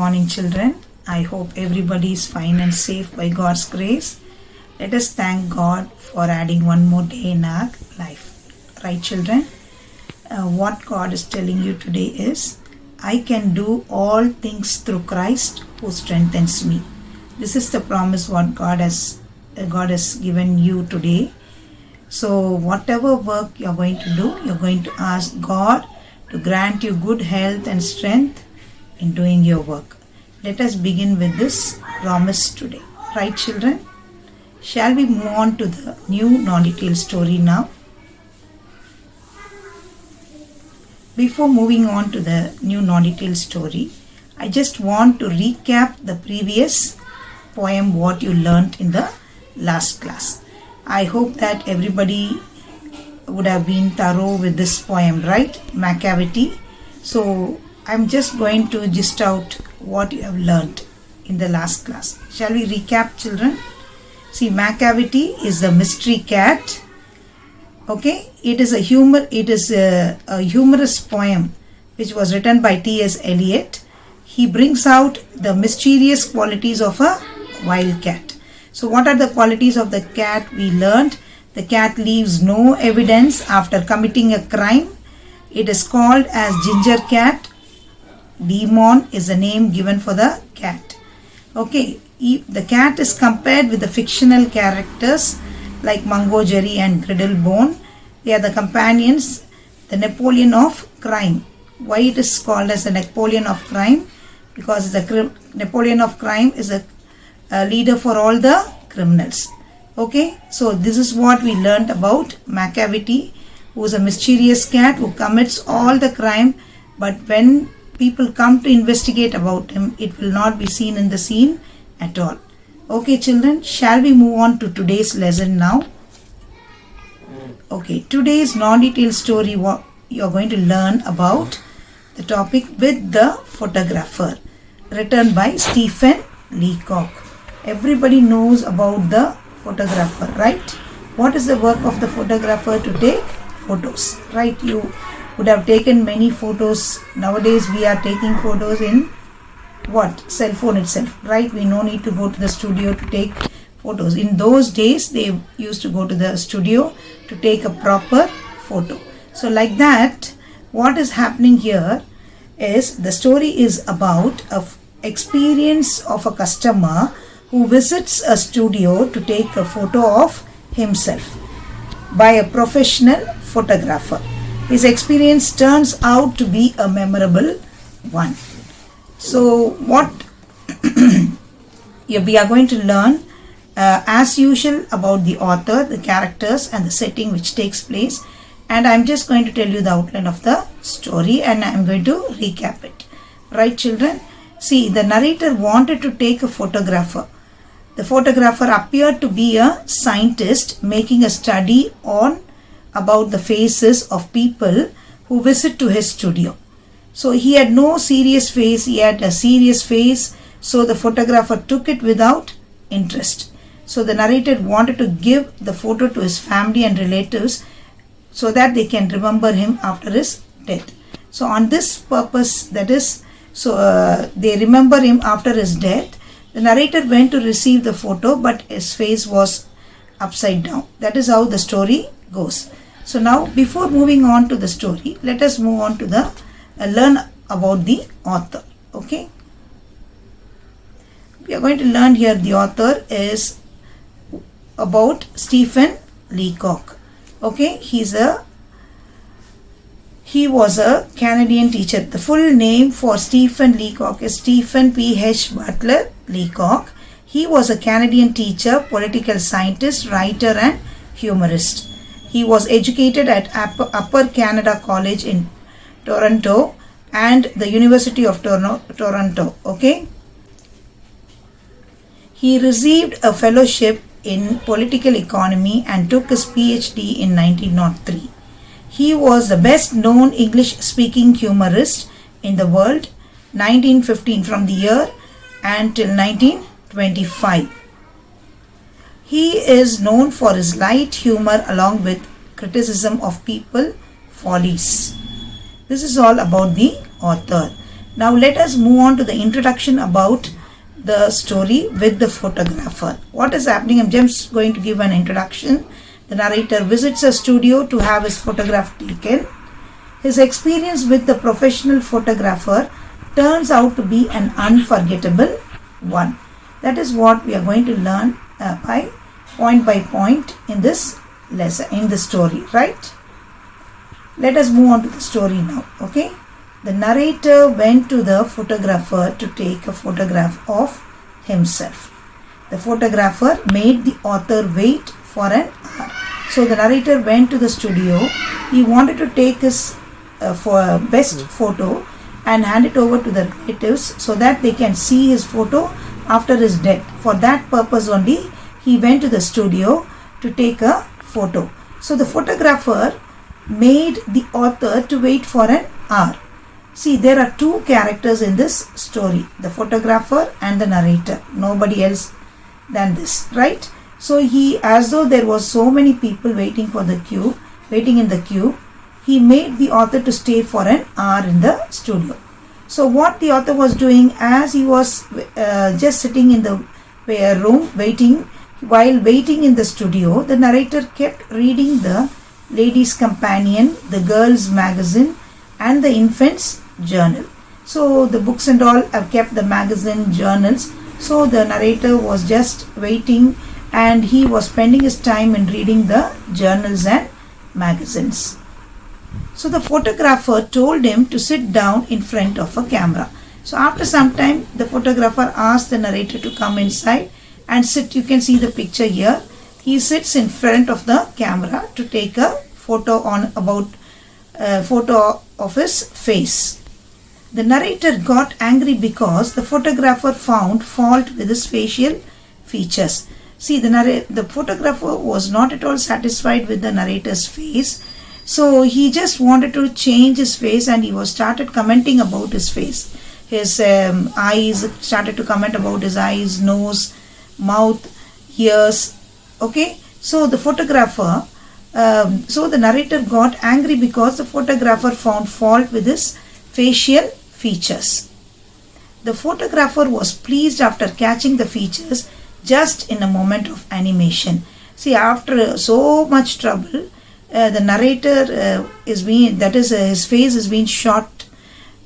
morning, children. I hope everybody is fine and safe by God's grace. Let us thank God for adding one more day in our life. Right, children? What God is telling you today is, I can do all things through Christ who strengthens me. This is the promise what God has given you today. So whatever work you are going to do, you are going to ask God to grant you good health and strength in doing your work. Let us begin with this promise today. Right, children? Shall we move on to the new naughty tale story now? Before moving on to the new naughty tale story, I just want to recap the previous poem what you learnt in the last class. I hope that everybody would have been thorough with this poem, right? Macavity. So I'm just going to gist out what you have learnt in the last class. Shall we recap, children? See, Macavity is the mystery cat. Okay, it is a humorous poem which was written by T.S. Eliot. He brings out the mysterious qualities of a wild cat. So what are the qualities of the cat we learned? The cat leaves no evidence after committing a crime. It is called as ginger cat. Demon is the name given for the cat. Okay, the cat is compared with the fictional characters like Mungo Jerry and Griddlebone. They are the companions, the Napoleon of crime. Why it is called as the Napoleon of crime? Because the Napoleon of crime is a leader for all the criminals. Okay, so this is what we learned about Macavity, who is a mysterious cat who commits all the crime, but when people come to investigate about him, it will not be seen in the scene at all. Okay, children, shall we move on to today's lesson now? Okay, today's naughty tale story, what you are going to learn about the topic With the Photographer, written by Stephen Leacock. Everybody knows about the photographer, right? What is the work of the photographer? To take photos, right? You would have taken many photos. Nowadays we are taking photos in what? Cell phone itself, right? We no need to go to the studio to take photos. In those days they used to go to the studio to take a proper photo. So like that, what is happening here is the story is about an experience of a customer who visits a studio to take a photo of himself by a professional photographer. His experience turns out to be a memorable one. So what we are going to learn as usual about the author, the characters and the setting which takes place, and I'm just going to tell you the outline of the story and I'm going to recap it. Right, children? See, the narrator wanted to take a photographer. The photographer appeared to be a scientist making a study about the faces of people who visit to his studio. So he had no serious face, he had a serious face, so the photographer took it without interest. So the narrator wanted to give the photo to his family and relatives so that they can remember him after his death. So on this purpose, that is, they remember him after his death. The narrator went to receive the photo, but his face was upside down. That is how the story goes. So now, before moving on to the story, let us move on to the learn about the author. Okay, we are going to learn here. The author is about Stephen Leacock. Okay, he was a Canadian teacher. The full name for Stephen Leacock is Stephen P.H. Butler Leacock. He was a Canadian teacher, political scientist, writer and humorist. He was educated at Upper Canada College in Toronto and the University of Toronto. Okay. He received a fellowship in political economy and took his PhD in 1903. He was the best known English speaking humorist in the world 1915 from the year until 1925. He is known for his light humor along with criticism of people follies. This is all about the author. Now let us move on to the introduction about the story with the photographer. What is happening? I'm just going to give an introduction. The narrator visits a studio to have his photograph taken. His experience with the professional photographer turns out to be an unforgettable one. That is what we are going to learn by point in this lesson, in the story, right? Let us move on to the story now, okay? The narrator went to the photographer to take a photograph of himself. The photographer made the author wait for an hour. So the narrator went to the studio. He wanted to take his best photo and hand it over to the relatives so that they can see his photo after his death. For that purpose only, he went to the studio to take a photo. So the photographer made the author to wait for an hour. See, there are two characters in this story, the photographer and the narrator. Nobody else than this, right? So he, as though there was so many people waiting in the queue, he made the author to stay for an hour in the studio. So what the author was doing, as he was just sitting in the room while waiting in the studio, the narrator kept reading the Ladies' Companion, the Girls' Magazine and the Infants' Journal. So the books and all have kept the magazine, journals. So the narrator was just waiting and he was spending his time in reading the journals and magazines. So the photographer told him to sit down in front of a camera. So after some time, the photographer asked the narrator to come inside and sit. You can see the picture here. He sits in front of the camera to take a photo of his face. The narrator got angry because the photographer found fault with his facial features. See, the photographer was not at all satisfied with the narrator's face. So he just wanted to change his face and he started commenting about his face. His eyes, started to comment about his eyes, nose, mouth, ears. Okay, so the narrator got angry because the photographer found fault with his facial features. The photographer was pleased after catching the features just in a moment of animation. See, after so much trouble, the narrator his face is being shot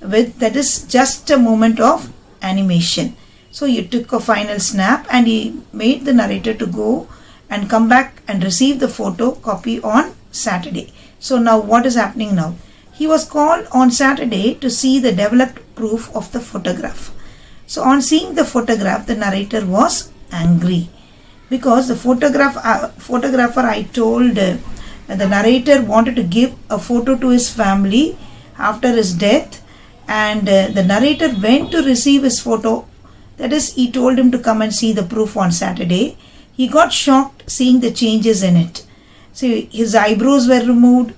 with, that is just a moment of animation. So he took a final snap and he made the narrator to go and come back and receive the photo copy on Saturday. So now what is happening now? He was called on Saturday to see the developed proof of the photograph. So on seeing the photograph, the narrator was angry because the photographer, I told, the narrator wanted to give a photo to his family after his death, and the narrator went to receive his photo. That is, he told him to come and see the proof on Saturday. He got shocked seeing the changes in it. See, his eyebrows were removed,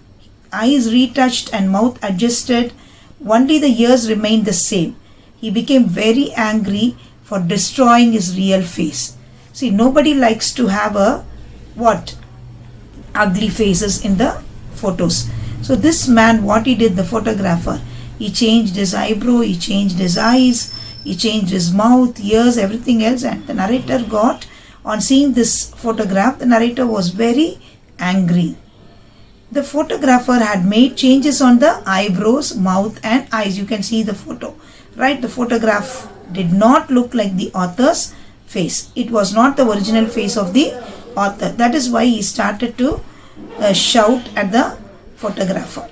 eyes retouched and mouth adjusted. Only the ears remained the same. He became very angry for destroying his real face. See, nobody likes to have ugly faces in the photos. So this man, what he did, the photographer, he changed his eyebrow, he changed his eyes, he changed his mouth, ears, everything else, and the narrator on seeing this photograph, the narrator was very angry. The photographer had made changes on the eyebrows, mouth and eyes. You can see the photo, right? The photograph did not look like the author's face. It was not the original face of the author. That is why he started to shout at the photographer.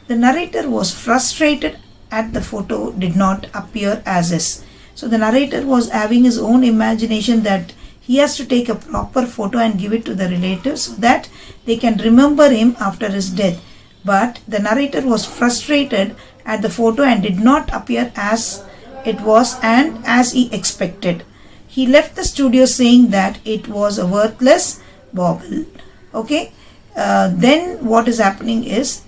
The narrator was frustrated at the photo did not appear as is. So the narrator was having his own imagination that he has to take a proper photo and give it to the relatives so that they can remember him after his death. But the narrator was frustrated at the photo and did not appear as it was and as he expected. He left the studio saying that it was a worthless bauble. Okay, then what is happening is,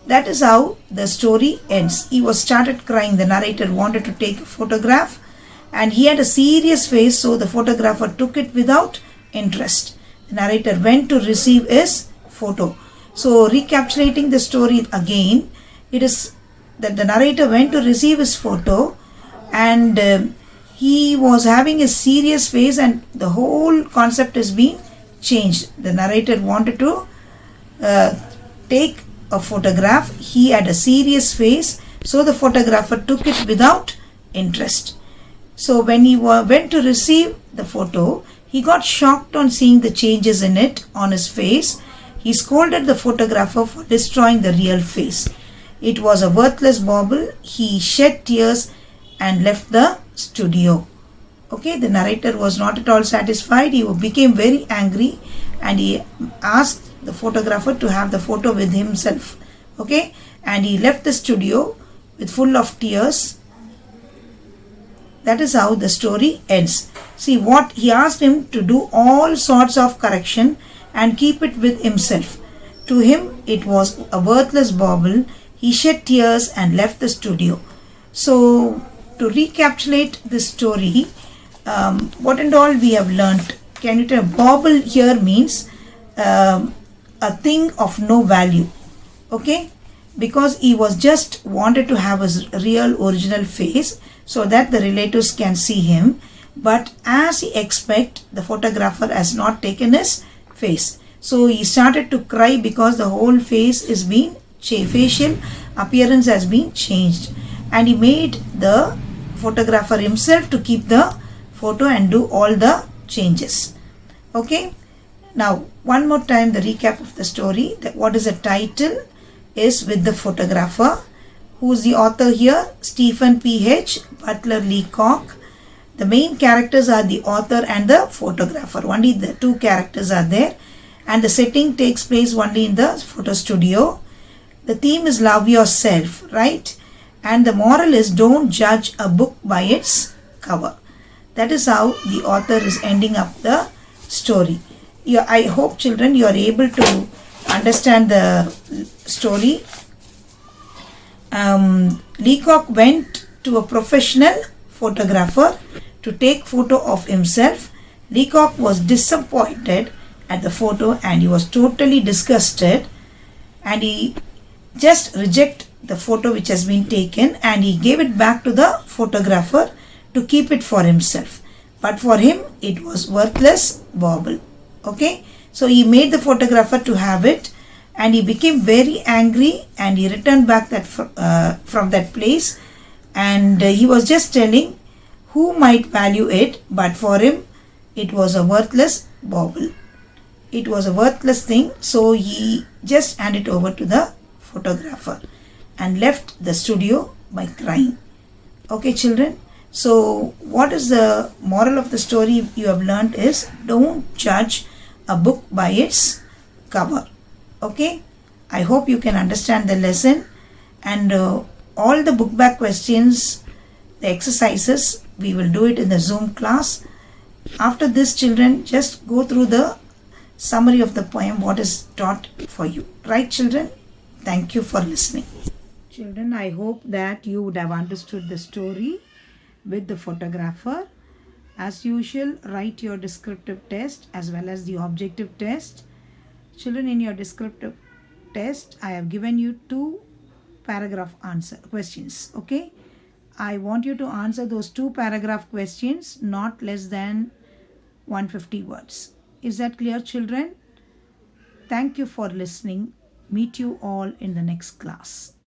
that is how the story ends. He started crying. The narrator wanted to take a photograph and he had a serious face, so the photographer took it without interest. The narrator went to receive his photo. So recapitulating the story again, it is that the narrator went to receive his photo, and he was having a serious face, and the whole concept is being changed. The narrator wanted to take a photograph. He had a serious face, so the photographer took it without interest. So when he went to receive the photo, he got shocked on seeing the changes in it on his face. He scolded the photographer for destroying the real face. It was a worthless bauble. He shed tears and left the studio. Okay, the narrator was not at all satisfied. He became very angry, and he asked the photographer to have the photo with himself. Okay, and he left the studio with full of tears. That is how the story ends. See, what he asked him to do all sorts of correction and keep it with himself. To him, it was a worthless bauble. He shed tears and left the studio. So, to recapitulate this story, what and all we have learnt. Can you tell? Bauble here means a thing of no value. Okay, because he was just wanted to have his real original face so that the relatives can see him, but as he expect, the photographer has not taken his face. So he started to cry because the whole face is being facial appearance has been changed, and he made the photographer himself to keep the photo and do all the changes. Okay, now one more time the recap of the story. What is the title is With the Photographer. Who is the author here? Stephen P.H. Butler Leacock. The main characters are the author and the photographer. Only the two characters are there, and the setting takes place only in the photo studio. The theme is love yourself, right? And the moral is don't judge a book by its cover. That is how the author is ending up the story. I hope, children, you are able to understand the story. Leacock went to a professional photographer to take photo of himself. Leacock was disappointed at the photo, and he was totally disgusted, and he just rejected the photo which has been taken, and he gave it back to the photographer to keep it for himself. But for him, it was worthless bauble. Okay, so he made the photographer to have it, and he became very angry, and he returned back from that place, and he was just telling who might value it, but for him it was a worthless bauble. It was a worthless thing, so he just handed it over to the photographer and left the studio by crying. Okay, children, so what is the moral of the story you have learned is don't judge a book by its cover. Okay, I hope you can understand the lesson, and all the book back questions, the exercises, we will do it in the Zoom class. After this, children, just go through the summary of the poem, what is taught for you. Right, children? Thank you for listening. Children, I hope that you would have understood the story With the Photographer. As usual, write your descriptive test as well as the objective test. Children, in your descriptive test, I have given you 2 paragraph answer questions. Okay, I want you to answer those 2 paragraph questions not less than 150 words. Is that clear, children? Thank you for listening. Meet you all in the next class.